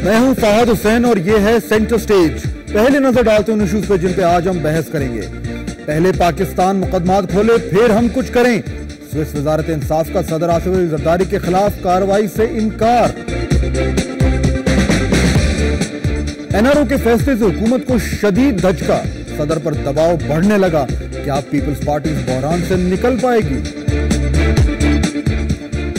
मैं हूं फहद हुसैन और ये है सेंटर स्टेज। पहले नजर डालते हैं उन इश्यूज पे जिन पे आज हम बहस करेंगे। पहले पाकिस्तान मुकदमात खोले, फिर हम कुछ करें। स्विस वजारत इंसाफ का सदर आसिफ अली जरदारी के खिलाफ कार्रवाई से इनकार। एनआरओ के फैसले से हुकूमत को शदीद धचका, सदर पर दबाव बढ़ने लगा। क्या पीपल्स पार्टी इस बहरान से निकल पाएगी?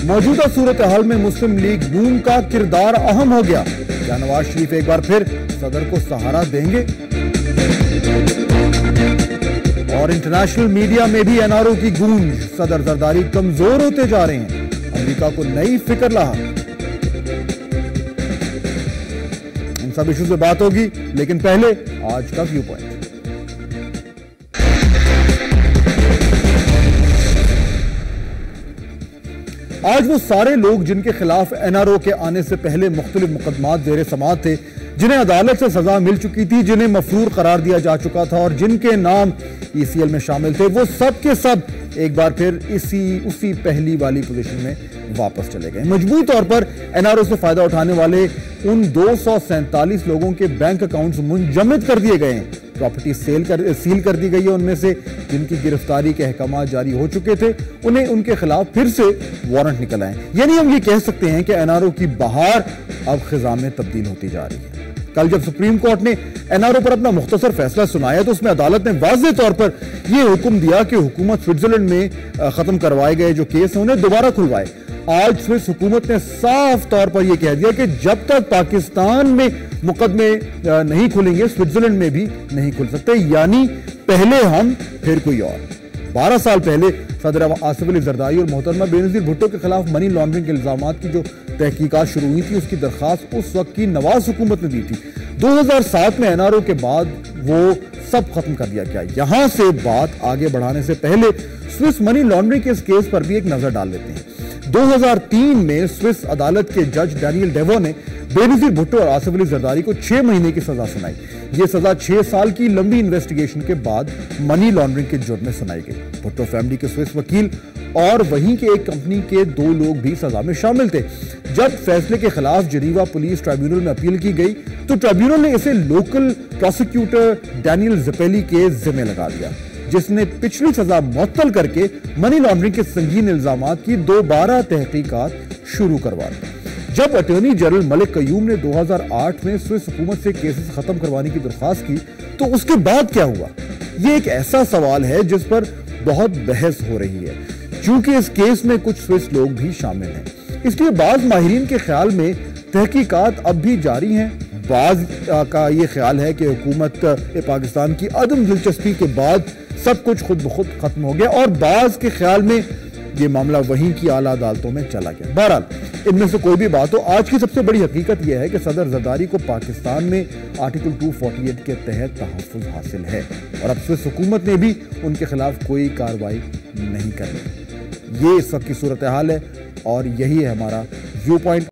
मौजूदा सूरत हाल में मुस्लिम लीग नून का किरदार अहम हो गया। क्या नवाज शरीफ एक बार फिर सदर को सहारा देंगे? और इंटरनेशनल मीडिया में भी एनआरओ की गूंज, सदर जरदारी कमजोर होते जा रहे हैं, अमेरिका को नई फिक्र रहा। इन सब इशू से बात होगी, लेकिन पहले आज का व्यू पॉइंट। आज वो सारे लोग जिनके खिलाफ एनआरओ के आने से पहले मुख्तलिफ मुकदमात ज़ेरे समाअत थे, जिन्हें अदालत से सजा मिल चुकी थी, जिन्हें मफरूर करार दिया जा चुका था और जिनके नाम ईसीएल में शामिल थे, वो सब के सब एक बार फिर उसी पहली वाली पोजीशन में वापस चले गए। मजबूत तौर पर एनआरओ से फायदा उठाने वाले उन 247 लोगों के बैंक अकाउंट्स मुंजमद कर दिए गए हैं। प्रॉपर्टी सील कर दी गई है। उनमें से जिनकी गिरफ्तारी के अहकाम जारी हो चुके थे, उन्हें उनके खिलाफ फिर से वारंट निकल आए। यानी हम ये कह सकते हैं कि एनआरओ की बहार अब खिजा में तब्दील होती जा रही है। कल जब सुप्रीम कोर्ट ने एनआरओ पर अपना मुख्तसर फैसला सुनाया तो उसमें अदालत ने वाज़ेह तौर पर यह हुक्म दिया कि हुकूमत स्विट्जरलैंड में खत्म करवाए गए जो केस हैं उन्हें दोबारा खुलवाए। आज स्विस हुकूमत ने साफ तौर पर यह कह दिया कि जब तक पाकिस्तान में मुकदमे नहीं खुलेंगे, स्विट्जरलैंड में भी नहीं खुल सकते। यानी पहले हम फिर कोई और। 12 साल पहले सदर आसिफ अली जरदारी और मोहतरमा बेनज़ीर भुट्टो के खिलाफ मनी लॉन्ड्रिंग के इल्जामात की जो तहकीकात शुरू हुई थी, उसकी दरखास्त उस वक्त की नवाज हुकूमत ने दी थी। 2007 में एनआरओ के बाद वो सब खत्म कर दिया गया। यहां से बात आगे बढ़ाने से पहले स्विस मनी लॉन्ड्रिंग के इस केस पर भी एक नजर डाल लेते हैं। 2003 में स्विस अदालत के जज डैनियल डेवो ने बेनज़ीर भुट्टो और आसिफ अली जरदारी को 6 महीने की सजा सुनाई। यह सजा 6 साल की लंबी इन्वेस्टिगेशन के बाद मनी लॉन्ड्रिंग के जुर्म में सुनाई गई। भुट्टो फैमिली के स्विस वकील और वहीं के एक कंपनी के 2 लोग भी सजा में शामिल थे। जब फैसले के खिलाफ जिनीवा पुलिस ट्राइब्यूनल में अपील की गई तो ट्राइब्यूनल ने इसे लोकल प्रोसिक्यूटर डैनियल ज़पेली के जिम्मे लगा दिया, जिसने पिछली सजा मुअत्तल करके मनी लॉन्ड्रिंग के संगीन इल्जामात की दोबारा तहकीकात शुरू करवा दी। जब अटॉर्नी जनरल मलिक कयूम ने 2008 में स्विस हुकूमत से केसेस खत्म करवाने की दरख्वास्त की तो उसके बाद क्या हुआ? यह एक ऐसा सवाल है जिस पर बहुत बहस हो रही है, क्योंकि इस केस में कुछ स्विस लोग भी शामिल हैं। इसलिए बाज माहिरीन के ख्याल में तहकीकात अब भी जारी हैं। बाज का ये ख्याल है कि हुकूमत पाकिस्तान की अदम दिलचस्पी के बाद सब कुछ खुद ब खुद खत्म हो गया और बाज के ख्याल में ये मामला वहीं की आला अदालतों में चला गया। बहरहाल, इनमें से कोई भी बात हो, आज की सबसे बड़ी हकीकत यह है कि सदर जरदारी को पाकिस्तान में आर्टिकल 248 के तहत तहफ़्फ़ुज़ हासिल है और अब स्विस हुकूमत ने भी उनके खिलाफ कोई कार्रवाई नहीं करनी। ये इस वक्त की सूरत हाल है और यही है हमारा व्यू पॉइंट।